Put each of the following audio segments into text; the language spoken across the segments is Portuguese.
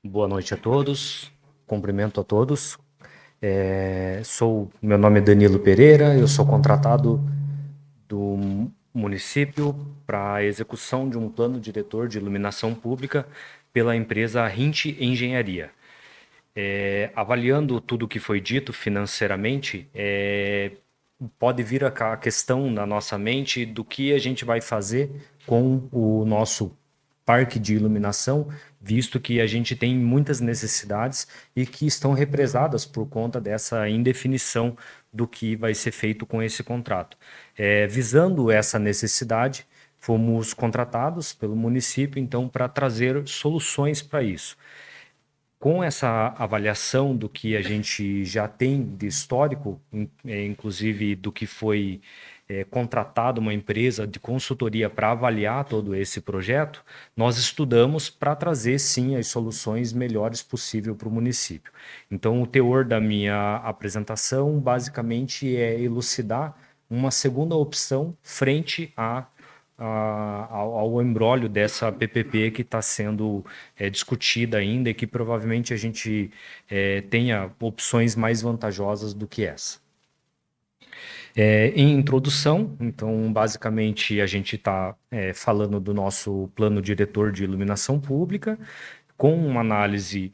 Boa noite a todos, cumprimento a todos. Meu nome é Danilo Pereira, eu sou contratado do município para a execução de um plano diretor de iluminação pública pela empresa Hint Engenharia. Avaliando tudo o que foi dito financeiramente, pode vir a questão na nossa mente do que a gente vai fazer com o nosso parque de iluminação, visto que a gente tem muitas necessidades e que estão represadas por conta dessa indefinição do que vai ser feito com esse contrato. Visando essa necessidade, fomos contratados pelo município, então, para trazer soluções para isso. Com essa avaliação do que a gente já tem de histórico, inclusive do que foi contratado uma empresa de consultoria para avaliar todo esse projeto, nós estudamos para trazer sim as soluções melhores possível para o município. Então, o teor da minha apresentação basicamente é elucidar uma segunda opção frente ao embrólio dessa PPP que está sendo discutida ainda e que provavelmente a gente tenha opções mais vantajosas do que essa. Em introdução, então, basicamente, a gente está falando do nosso plano diretor de iluminação pública, com uma análise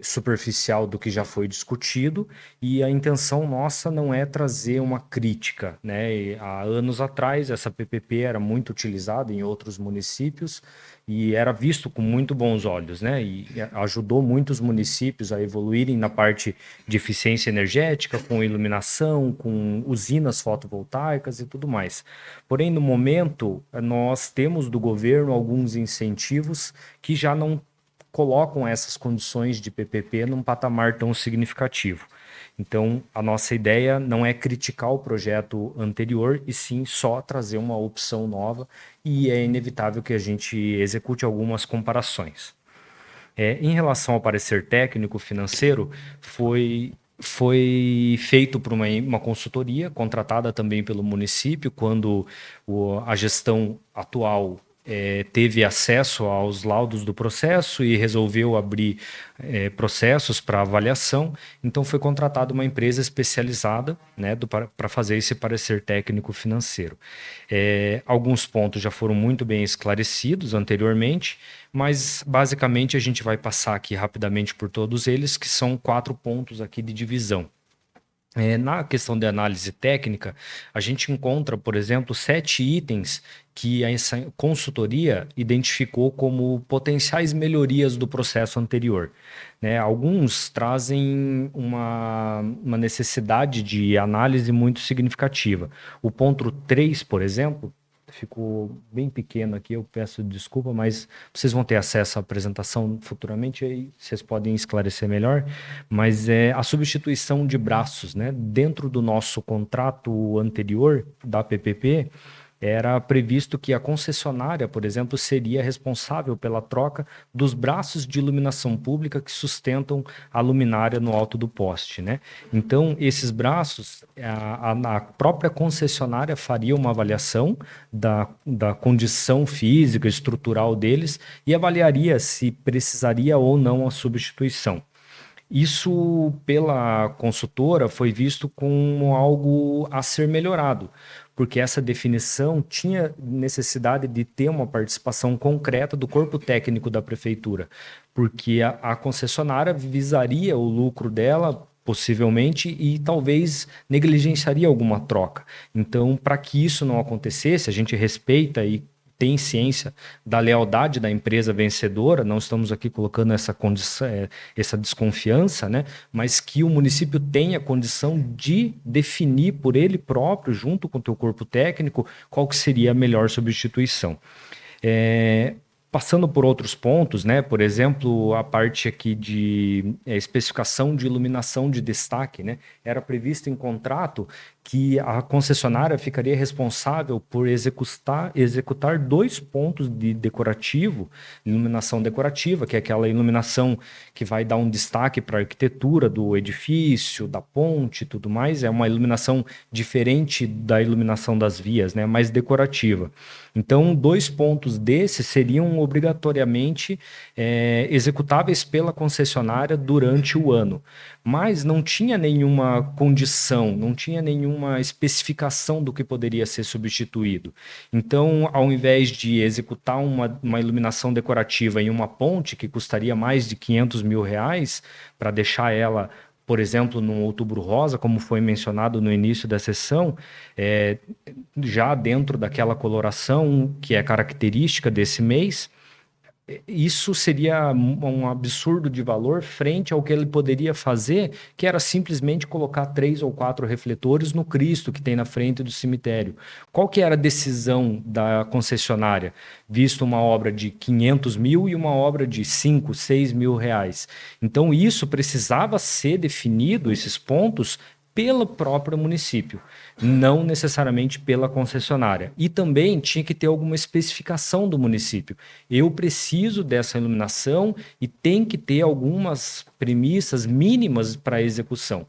superficial do que já foi discutido, e a intenção nossa não é trazer uma crítica, né? Há anos atrás, essa PPP era muito utilizada em outros municípios e era visto com muito bons olhos, né? E ajudou muitos municípios a evoluírem na parte de eficiência energética, com iluminação, com usinas fotovoltaicas e tudo mais. Porém, no momento, nós temos do governo alguns incentivos que já não colocam essas condições de PPP num patamar tão significativo. Então, a nossa ideia não é criticar o projeto anterior, e sim só trazer uma opção nova, e é inevitável que a gente execute algumas comparações. Em relação ao parecer técnico financeiro, foi feito por uma consultoria contratada também pelo município, quando a gestão atual teve acesso aos laudos do processo e resolveu abrir processos para avaliação. Então, foi contratada uma empresa especializada, né, para fazer esse parecer técnico financeiro. Alguns pontos já foram muito bem esclarecidos anteriormente, mas basicamente a gente vai passar aqui rapidamente por todos eles, que são 4 pontos aqui de divisão. Na questão de análise técnica, a gente encontra, por exemplo, 7 itens que essa consultoria identificou como potenciais melhorias do processo anterior, né? Alguns trazem uma necessidade de análise muito significativa. O ponto 3, por exemplo, ficou bem pequeno aqui, eu peço desculpa, mas vocês vão ter acesso à apresentação futuramente, aí vocês podem esclarecer melhor, mas é a substituição de braços, né? Dentro do nosso contrato anterior da PPP, era previsto que a concessionária, por exemplo, seria responsável pela troca dos braços de iluminação pública que sustentam a luminária no alto do poste, né? Então, esses braços, a própria concessionária faria uma avaliação da condição física, estrutural deles e avaliaria se precisaria ou não a substituição. Isso, pela consultora, foi visto como algo a ser melhorado, porque essa definição tinha necessidade de ter uma participação concreta do corpo técnico da prefeitura, porque a concessionária visaria o lucro dela, possivelmente, e talvez negligenciaria alguma troca. Então, para que isso não acontecesse, a gente respeita e tem ciência da lealdade da empresa vencedora, não estamos aqui colocando essa condição, essa desconfiança, né? Mas que o município tenha condição de definir por ele próprio, junto com o teu corpo técnico, qual que seria a melhor substituição. Passando por outros pontos, né? Por exemplo, a parte aqui de especificação de iluminação de destaque, né? Era previsto em contrato que a concessionária ficaria responsável por executar 2 pontos de decorativo, iluminação decorativa, que é aquela iluminação que vai dar um destaque para a arquitetura do edifício, da ponte e tudo mais. É uma iluminação diferente da iluminação das vias, né? Mais decorativa. Então, 2 pontos desses seriam obrigatoriamente executáveis pela concessionária durante o ano. Mas não tinha nenhuma condição, não tinha nenhuma especificação do que poderia ser substituído. Então, ao invés de executar uma iluminação decorativa em uma ponte que custaria mais de R$ 500 mil para deixar ela, por exemplo, no Outubro Rosa, como foi mencionado no início da sessão, já dentro daquela coloração que é característica desse mês, isso seria um absurdo de valor frente ao que ele poderia fazer, que era simplesmente colocar 3 ou 4 refletores no Cristo que tem na frente do cemitério. Qual que era a decisão da concessionária? Visto uma obra de 500 mil e uma obra de 5, 6 mil reais. Então isso precisava ser definido, esses pontos, pelo próprio município, não necessariamente pela concessionária. E também tinha que ter alguma especificação do município. Eu preciso dessa iluminação e tem que ter algumas premissas mínimas para a execução.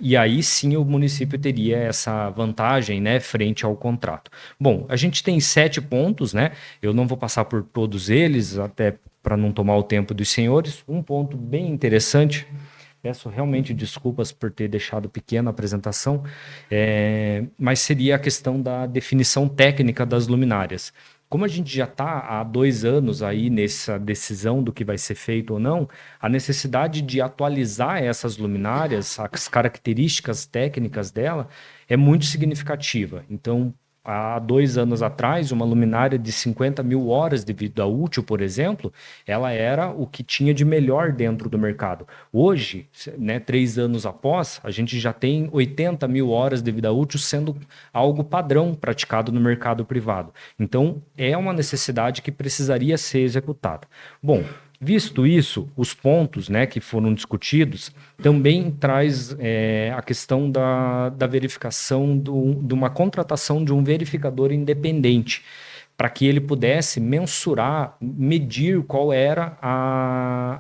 E aí sim o município teria essa vantagem, né, frente ao contrato. Bom, a gente tem 7 pontos, né? Eu não vou passar por todos eles, até para não tomar o tempo dos senhores. Um ponto bem interessante. Peço realmente desculpas por ter deixado pequena a apresentação, mas seria a questão da definição técnica das luminárias. Como a gente já está há 2 anos aí nessa decisão do que vai ser feito ou não, a necessidade de atualizar essas luminárias, as características técnicas dela, é muito significativa. Então, há 2 anos atrás, uma luminária de 50 mil horas de vida útil, por exemplo, ela era o que tinha de melhor dentro do mercado. Hoje, né, 3 anos após, a gente já tem 80 mil horas de vida útil sendo algo padrão praticado no mercado privado. Então, é uma necessidade que precisaria ser executada. Bom, visto isso, os pontos, né, que foram discutidos também traz a questão da verificação de uma contratação de um verificador independente, para que ele pudesse mensurar, medir qual era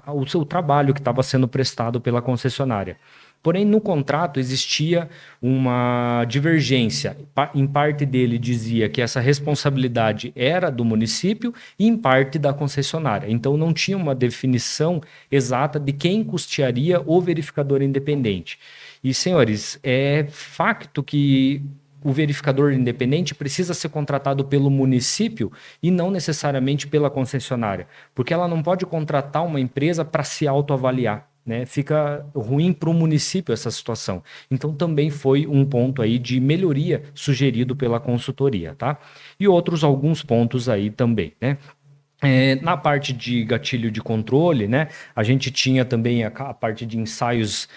o seu trabalho que estava sendo prestado pela concessionária. Porém, no contrato existia uma divergência. Em parte dele dizia que essa responsabilidade era do município e em parte da concessionária. Então, não tinha uma definição exata de quem custearia o verificador independente. E, senhores, é facto que o verificador independente precisa ser contratado pelo município e não necessariamente pela concessionária, porque ela não pode contratar uma empresa para se autoavaliar. Né, fica ruim para o município essa situação. Então também foi um ponto aí de melhoria sugerido pela consultoria, tá? E alguns pontos aí também, né? Na parte de gatilho de controle, né, a gente tinha também a parte de ensaios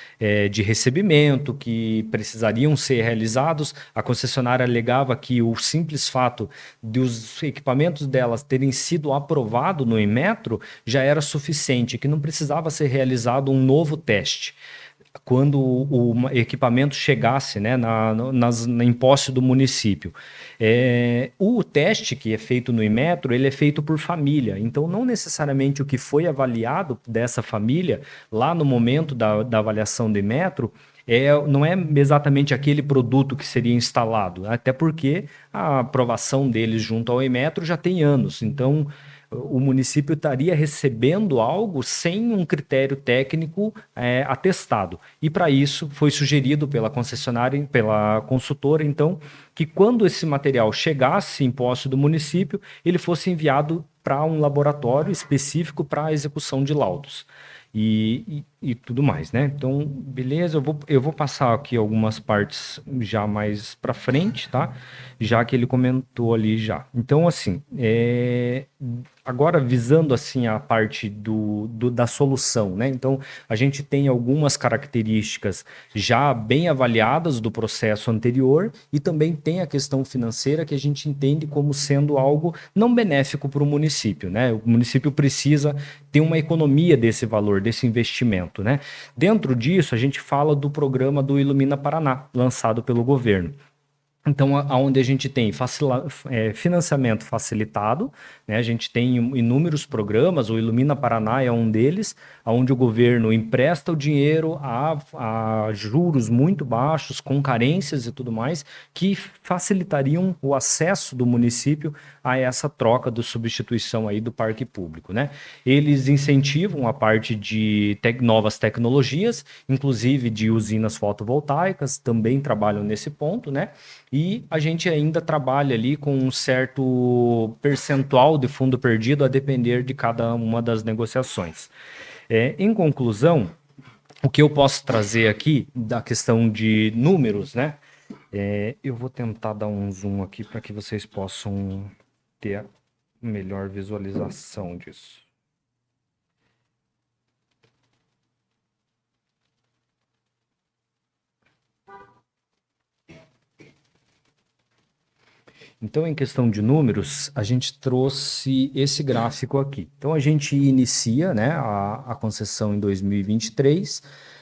de recebimento que precisariam ser realizados. A concessionária alegava que o simples fato dos equipamentos delas terem sido aprovados no Inmetro já era suficiente, que não precisava ser realizado um novo teste quando o equipamento chegasse, né, em posse do município. O teste que é feito no Inmetro, ele é feito por família, então não necessariamente o que foi avaliado dessa família, lá no momento da avaliação do Inmetro, não é exatamente aquele produto que seria instalado, até porque a aprovação deles junto ao Inmetro já tem anos, então o município estaria recebendo algo sem um critério técnico atestado. E para isso foi sugerido pela concessionária, pela consultora, então, que quando esse material chegasse em posse do município, ele fosse enviado para um laboratório específico para a execução de laudos. E tudo mais, né? Então, beleza, eu vou passar aqui algumas partes já mais para frente, tá? Já que ele comentou ali já. Então, assim, agora visando assim a parte da solução, né? Então, a gente tem algumas características já bem avaliadas do processo anterior e também tem a questão financeira que a gente entende como sendo algo não benéfico para o município, né? O município precisa ter uma economia desse valor, desse investimento. Né? Dentro disso, a gente fala do programa do Ilumina Paraná, lançado pelo governo. Então, onde a gente tem financiamento facilitado, né? A gente tem inúmeros programas, o Ilumina Paraná é um deles, onde o governo empresta o dinheiro a juros muito baixos, com carências e tudo mais, que facilitariam o acesso do município a essa troca de substituição aí do parque público, né? Eles incentivam a parte de novas tecnologias, inclusive de usinas fotovoltaicas, também trabalham nesse ponto, né? E a gente ainda trabalha ali com um certo percentual de fundo perdido a depender de cada uma das negociações. Em conclusão, o que eu posso trazer aqui da questão de números, né? Eu vou tentar dar um zoom aqui para que vocês possam ter a melhor visualização disso. Então, em questão de números, a gente trouxe esse gráfico aqui. Então, a gente inicia, né, a concessão em 2023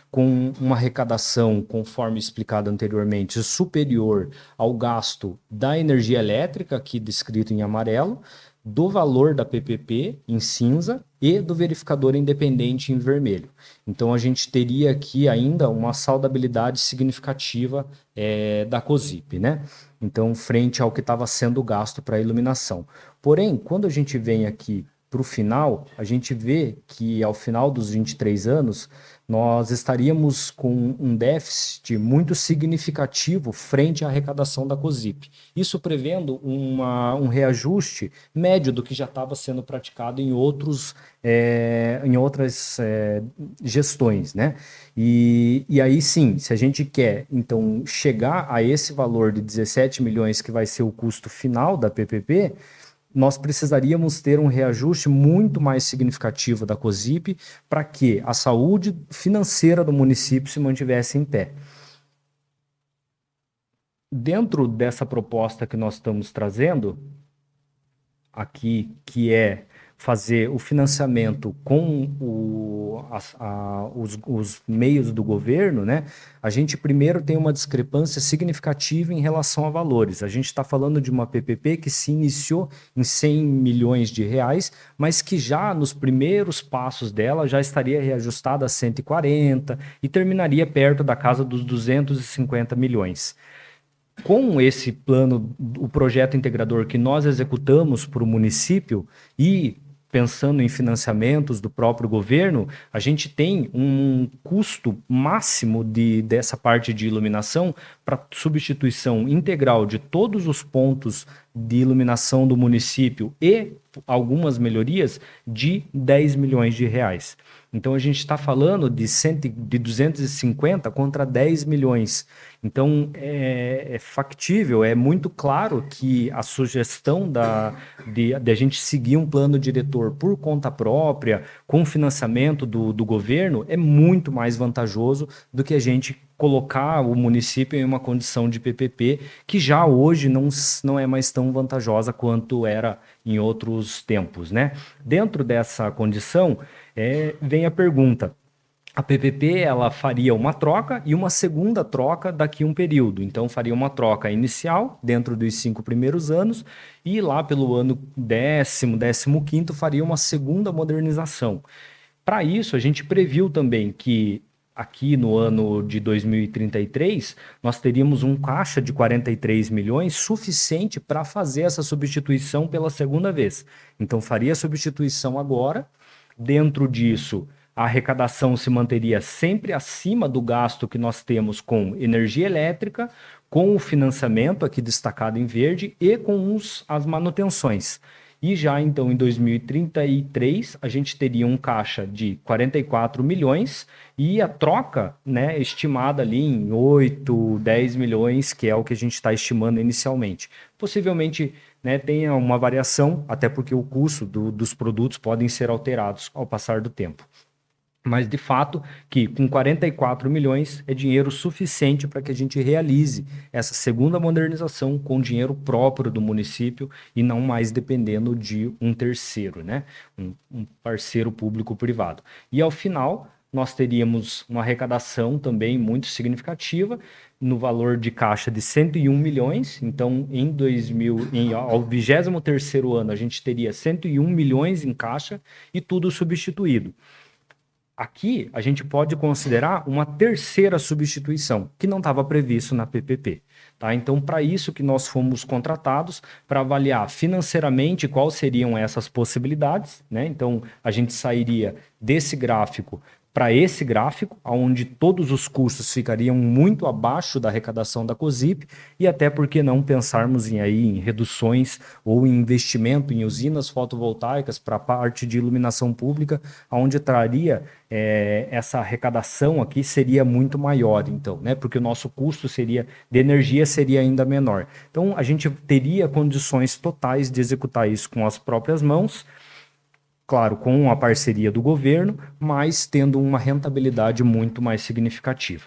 com uma arrecadação, conforme explicado anteriormente, superior ao gasto da energia elétrica, aqui descrito em amarelo, do valor da PPP em cinza e do verificador independente em vermelho. Então, a gente teria aqui ainda uma saudabilidade significativa da COSIP, né? Então, frente ao que estava sendo gasto para iluminação. Porém, quando a gente vem aqui para o final, a gente vê que ao final dos 23 anos, nós estaríamos com um déficit muito significativo frente à arrecadação da COSIP. Isso prevendo um reajuste médio do que já estava sendo praticado em outras gestões, né? E aí sim, se a gente quer, então, chegar a esse valor de 17 milhões, que vai ser o custo final da PPP, nós precisaríamos ter um reajuste muito mais significativo da COSIP para que a saúde financeira do município se mantivesse em pé. Dentro dessa proposta que nós estamos trazendo aqui, que é fazer o financiamento com os meios do governo, né? A gente primeiro tem uma discrepância significativa em relação a valores. A gente está falando de uma PPP que se iniciou em 100 milhões de reais, mas que já nos primeiros passos dela já estaria reajustada a 140 e terminaria perto da casa dos 250 milhões. Com esse plano, o projeto integrador que nós executamos para o município e pensando em financiamentos do próprio governo, a gente tem um custo máximo dessa parte de iluminação para substituição integral de todos os pontos de iluminação do município e algumas melhorias de 10 milhões de reais. Então, a gente está falando de 250 contra 10 milhões. Então, é factível, é muito claro que a sugestão de a gente seguir um plano diretor por conta própria, com financiamento do governo, é muito mais vantajoso do que a gente colocar o município em uma condição de PPP, que já hoje não é mais tão vantajosa quanto era em outros tempos, né? Dentro dessa condição, vem a pergunta. A PPP ela faria uma troca e uma segunda troca daqui a um período. Então, faria uma troca inicial dentro dos 5 primeiros anos e lá pelo ano 10º, 15º, faria uma segunda modernização. Para isso, a gente previu também que aqui no ano de 2033, nós teríamos um caixa de 43 milhões suficiente para fazer essa substituição pela segunda vez. Então, faria a substituição agora. Dentro disso, a arrecadação se manteria sempre acima do gasto que nós temos com energia elétrica, com o financiamento aqui destacado em verde e com as manutenções. E já então em 2033 a gente teria um caixa de 44 milhões e a troca, né, estimada ali em 8, 10 milhões, que é o que a gente está estimando inicialmente. Possivelmente, né, tenha uma variação, até porque o custo dos produtos podem ser alterados ao passar do tempo. Mas, de fato, que com 44 milhões é dinheiro suficiente para que a gente realize essa segunda modernização com dinheiro próprio do município e não mais dependendo de um terceiro, né? Um parceiro público-privado. E, ao final, nós teríamos uma arrecadação também muito significativa, no valor de caixa de 101 milhões. Então, ao 23º ano, a gente teria 101 milhões em caixa e tudo substituído. Aqui, a gente pode considerar uma terceira substituição, que não estava previsto na PPP. Tá? Então, para isso que nós fomos contratados, para avaliar financeiramente quais seriam essas possibilidades, né? Então, a gente sairia desse gráfico para esse gráfico, onde todos os custos ficariam muito abaixo da arrecadação da COSIP, e até porque não pensarmos em reduções ou em investimento em usinas fotovoltaicas para a parte de iluminação pública, onde traria essa arrecadação aqui seria muito maior, então, né? Porque o nosso custo de energia seria ainda menor. Então, a gente teria condições totais de executar isso com as próprias mãos, claro, com a parceria do governo, mas tendo uma rentabilidade muito mais significativa.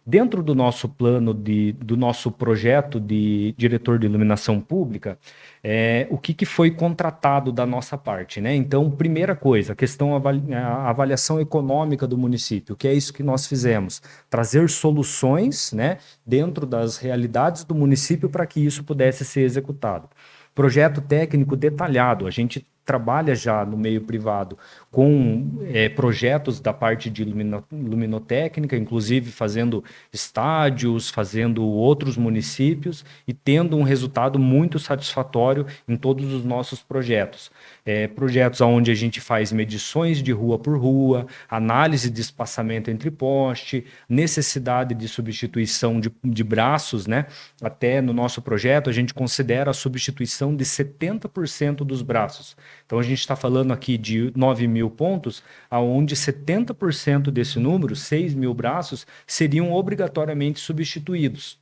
Dentro do nosso plano, do nosso projeto de diretor de iluminação pública, o que foi contratado da nossa parte, né? Então, primeira coisa, a avaliação econômica do município, que é isso que nós fizemos, trazer soluções, né, dentro das realidades do município para que isso pudesse ser executado. Projeto técnico detalhado, a gente trabalha já no meio privado com projetos da parte de luminotécnica, inclusive fazendo estádios, fazendo outros municípios e tendo um resultado muito satisfatório em todos os nossos projetos. Projetos onde a gente faz medições de rua por rua, análise de espaçamento entre poste, necessidade de substituição de braços, né? Até no nosso projeto a gente considera a substituição de 70% dos braços. Então, a gente está falando aqui de 9 mil pontos, onde 70% desse número, 6 mil braços, seriam obrigatoriamente substituídos.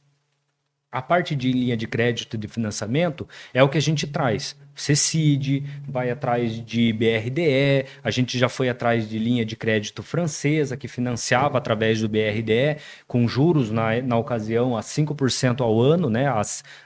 A parte de linha de crédito e de financiamento é o que a gente traz. CECID, vai atrás de BRDE, a gente já foi atrás de linha de crédito francesa, que financiava através do BRDE, com juros na ocasião a 5% ao ano, né?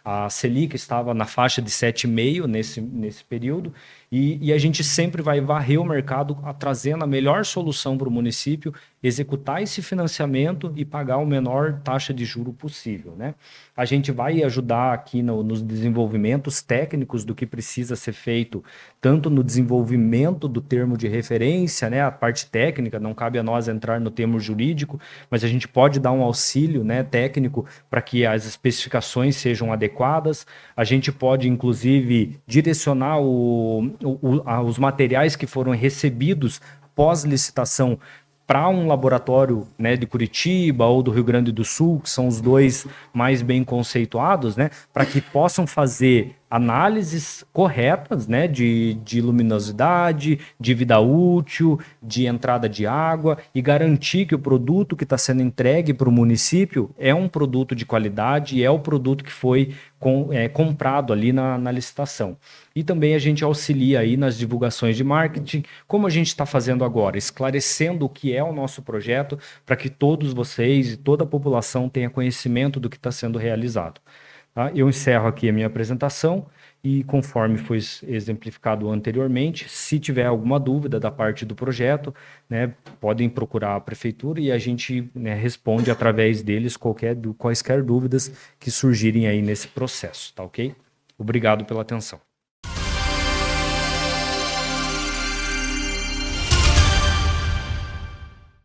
A Selic estava na faixa de 7,5% nesse período, e a gente sempre vai varrer o mercado trazendo a melhor solução para o município, executar esse financiamento e pagar a menor taxa de juro possível, né? A gente vai ajudar aqui nos desenvolvimentos técnicos do que precisa ser feito, tanto no desenvolvimento do termo de referência, né, a parte técnica, não cabe a nós entrar no termo jurídico, mas a gente pode dar um auxílio, né, técnico para que as especificações sejam adequadas. A gente pode, inclusive, direcionar os materiais que foram recebidos pós-licitação para um laboratório, né, de Curitiba ou do Rio Grande do Sul, que são os dois mais bem conceituados, né, para que possam fazer análises corretas, né, de luminosidade, de vida útil, de entrada de água, e garantir que o produto que está sendo entregue para o município é um produto de qualidade e é o produto que foi comprado ali na licitação. E também a gente auxilia aí nas divulgações de marketing, como a gente está fazendo agora, esclarecendo o que é o nosso projeto, para que todos vocês e toda a população tenha conhecimento do que está sendo realizado. Tá? Eu encerro aqui a minha apresentação e, conforme foi exemplificado anteriormente, se tiver alguma dúvida da parte do projeto, né, podem procurar a prefeitura e a gente, né, responde através deles quaisquer dúvidas que surgirem aí nesse processo, tá ok? Obrigado pela atenção.